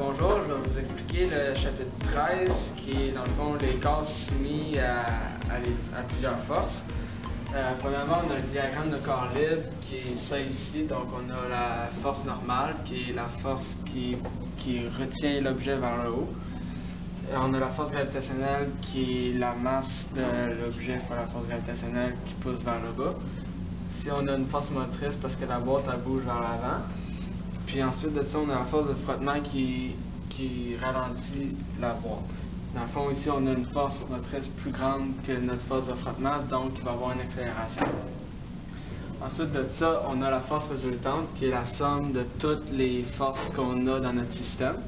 Bonjour, je vais vous expliquer le chapitre 13 qui est dans le fond les cases soumises à plusieurs forces. Premièrement, on a le diagramme de corps libre qui est ça ici. Donc on a la force normale qui est la force qui retient l'objet vers le haut. On a la force gravitationnelle qui est la masse de l'objet fois la force gravitationnelle qui pousse vers le bas. Ici on a une force motrice parce que la boîte elle bouge vers l'avant. Puis ensuite de ça, on a la force de frottement qui ralentit la boîte. Dans le fond, ici, on a une force motrice plus grande que notre force de frottement, donc il va y avoir une accélération. Ensuite de ça, on a la force résultante, qui est la somme de toutes les forces qu'on a dans notre système.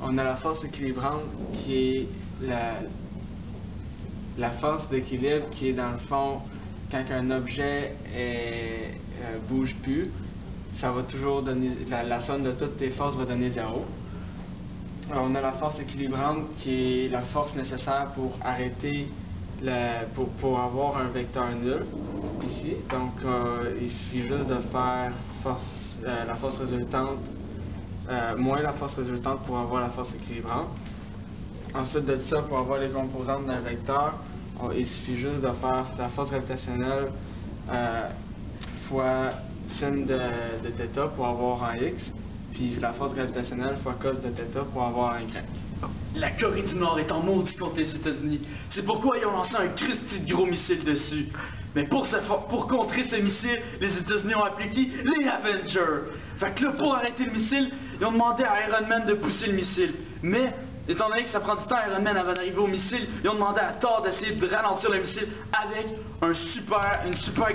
On a la force équilibrante, qui est la force d'équilibre, qui est dans le fond, quand un objet bouge plus, ça va toujours donner, la somme de toutes tes forces va donner 0. Alors, on a la force équilibrante qui est la force nécessaire pour arrêter, pour avoir un vecteur nul ici. Donc, il suffit juste de faire la force résultante moins la force résultante pour avoir la force équilibrante. Ensuite de ça, pour avoir les composantes d'un vecteur, il suffit juste de faire la force gravitationnelle fois sin de θ pour avoir un x, puis la force gravitationnelle fois cos de θ pour avoir un y. La Corée du Nord est en maudit contre les États-Unis. C'est pourquoi ils ont lancé un Christy de gros missile dessus. Mais pour contrer ce missile, les États-Unis ont appelé qui? Les Avengers! Fait que là, pour arrêter le missile, ils ont demandé à Iron Man de pousser le missile. Mais, étant donné que ça prend du temps à Iron Man avant d'arriver au missile, ils ont demandé à Thor d'essayer de ralentir le missile avec une super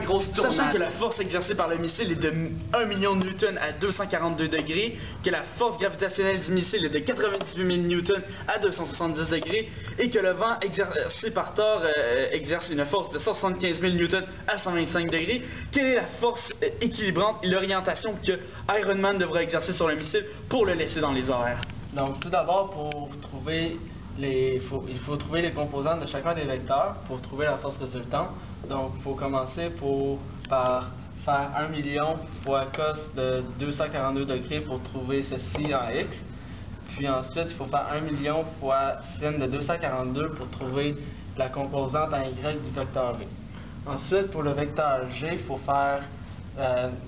grosse tournade. Sachant que la force exercée par le missile est de 1 million de newtons à 242 degrés, que la force gravitationnelle du missile est de 98 000 newtons à 270 degrés, et que le vent exercé par Thor exerce une force de 175 000 newtons à 125 degrés, quelle est la force équilibrante et l'orientation que Iron Man devra exercer sur le missile pour le laisser dans les airs? Donc, tout d'abord, pour trouver il faut trouver les composantes de chacun des vecteurs pour trouver la force résultante. Donc, il faut commencer par faire 1 million fois cos de 242 degrés pour trouver ceci en x. Puis ensuite, il faut faire 1 million fois sin de 242 pour trouver la composante en y du vecteur v. Ensuite, pour le vecteur g, il faut faire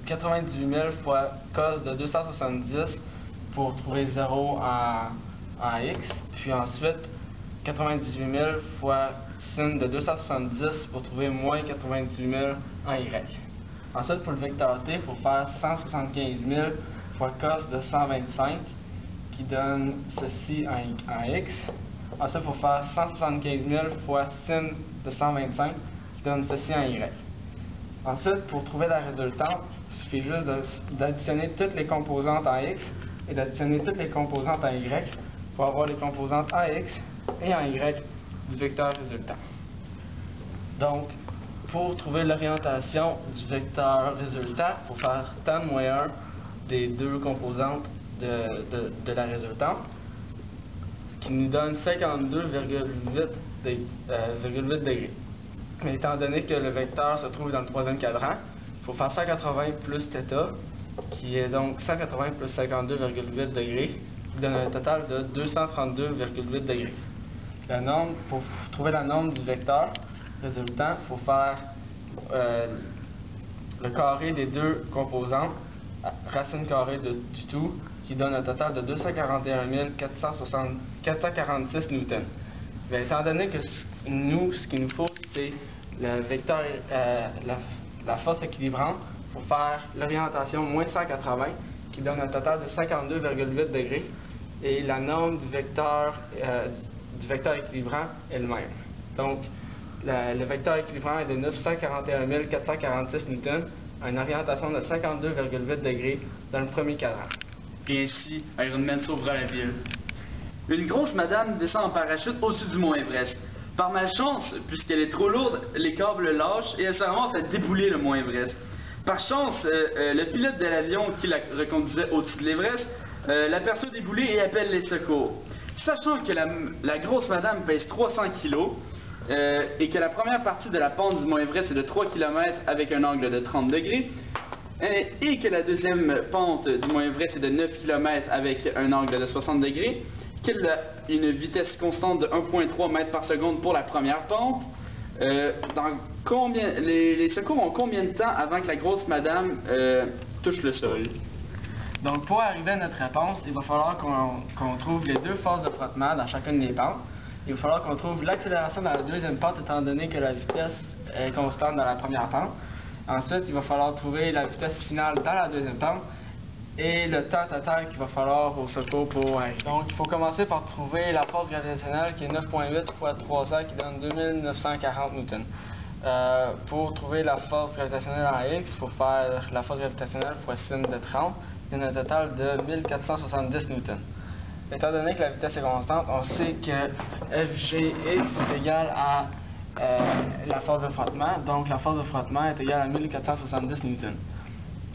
98 000 fois cos de 270 pour trouver 0 en x, puis ensuite 98 000 fois sin de 270 pour trouver moins 98 000 en y. Ensuite, pour le vecteur t, il faut faire 175 000 fois cos de 125 qui donne ceci en x. Ensuite, il faut faire 175 000 fois sin de 125 qui donne ceci en y. Ensuite, pour trouver la résultante, il suffit juste d'additionner toutes les composantes en x et d'additionner toutes les composantes en y pour avoir les composantes en x et en y du vecteur résultant. Donc, pour trouver l'orientation du vecteur résultant, il faut faire tan moins 1 des deux composantes de la résultante, ce qui nous donne 52,8 degrés. Mais étant donné que le vecteur se trouve dans le troisième quadrant, il faut faire 180 plus θ, qui est donc 180 plus 52,8 degrés, qui donne un total de 232,8 degrés. Pour trouver la norme du vecteur résultant, il faut faire le carré des deux composantes, racine carrée du tout, qui donne un total de 241 446 newtons. Mais étant donné que ce qu'il nous faut, c'est le vecteur, la force équilibrante, il faut faire l'orientation moins 180, qui donne un total de 52,8 degrés, et la norme du vecteur équilibrant est le même. Donc, le vecteur équilibrant est de 941 446 newtons, à une orientation de 52,8 degrés dans le premier quadrant. Et ainsi, Iron Man sauvera la ville. Une grosse madame descend en parachute au-dessus du mont Everest. Par malchance, puisqu'elle est trop lourde, les câbles lâchent et elle se ramasse à débouler le mont Everest. Par chance, le pilote de l'avion qui la reconduisait au-dessus de l'Everest l'aperçoit débouler et appelle les secours. Sachant que la grosse madame pèse 300 kg et que la première partie de la pente du mont Everest est de 3 km avec un angle de 30 degrés, et que la deuxième pente du mont Everest est de 9 km avec un angle de 60 degrés, qu'il a une vitesse constante de 1,3 m par seconde pour la première pente. Les secours ont combien de temps avant que la grosse madame touche le sol? Donc, pour arriver à notre réponse, il va falloir qu'on trouve les deux forces de frottement dans chacune des pentes. Il va falloir qu'on trouve l'accélération dans la deuxième pente, étant donné que la vitesse est constante dans la première pente. Ensuite, il va falloir trouver la vitesse finale dans la deuxième pente et le temps total qu'il va falloir au secours pour arriver. Donc, il faut commencer par trouver la force gravitationnelle qui est 9,8 fois 300 qui donne 2940 newtons. Pour trouver la force gravitationnelle en X, il faut faire la force gravitationnelle fois sin de 30, qui donne un total de 1470 newtons. Étant donné que la vitesse est constante, on sait que Fgx est égal à la force de frottement, donc la force de frottement est égale à 1470 newtons.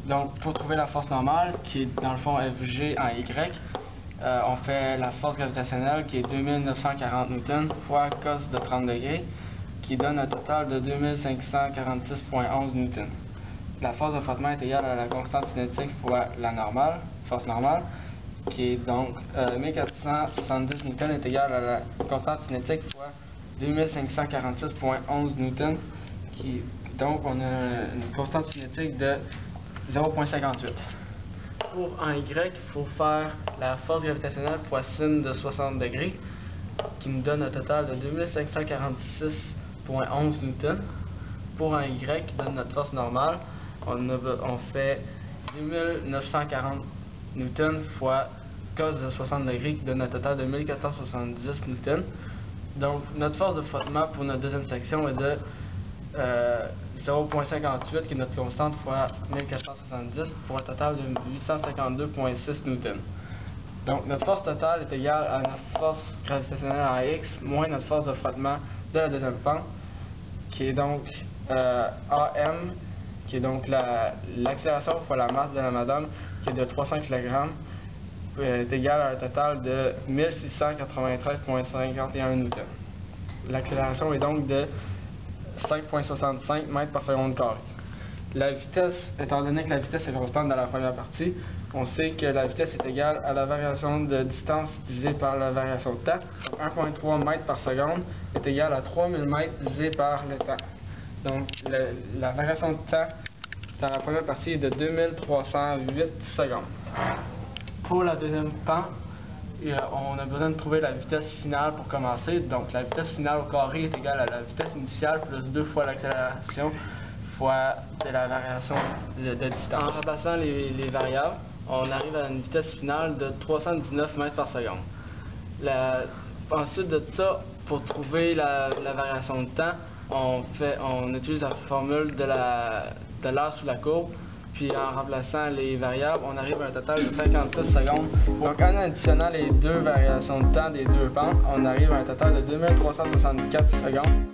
Donc, pour trouver la force normale, qui est dans le fond Fg en Y, on fait la force gravitationnelle qui est 2940 newtons fois cos de 30 degrés, qui donne un total de 2546,11 newtons. La force de frottement est égale à la constante cinétique fois la normale, force normale, qui est donc 1470 newtons est égale à la constante cinétique fois 2546,11 newtons, donc on a une constante cinétique de 0,58. Pour un Y, il faut faire la force gravitationnelle fois sin de 60 degrés, qui nous donne un total de 2546,11 newtons. Pour un Y qui donne notre force normale, on fait 2940 newtons fois cos de 60 degrés qui donne un total de 1470 newtons. Donc notre force de frottement pour notre deuxième section est de 0,58 qui est notre constante fois 1470 pour un total de 852,6 newtons. Donc notre force totale est égale à notre force gravitationnelle en X moins notre force de frottement de la deuxième pente, qui est donc AM, qui est donc l'accélération fois la masse de la madame, qui est de 300 kg, est égale à un total de 1693,51 newtons. L'accélération est donc de 5,65 mètres par seconde carré. La vitesse, étant donné que la vitesse est constante dans la première partie, on sait que la vitesse est égale à la variation de distance divisée par la variation de temps. 1,3 mètres par seconde est égale à 3000 mètres divisé par le temps. Donc la variation de temps dans la première partie est de 2308 secondes. Pour la deuxième pente, on a besoin de trouver la vitesse finale pour commencer. Donc la vitesse finale au carré est égale à la vitesse initiale plus 2 fois l'accélération fois la variation de distance. En remplaçant les variables, on arrive à une vitesse finale de 319 mètres par seconde. Ensuite de ça, pour trouver la variation de temps, on utilise la formule de l'aire sous la courbe. Puis en remplaçant les variables, on arrive à un total de 56 secondes. Donc en additionnant les deux variations de temps des deux pentes, on arrive à un total de 2364 secondes.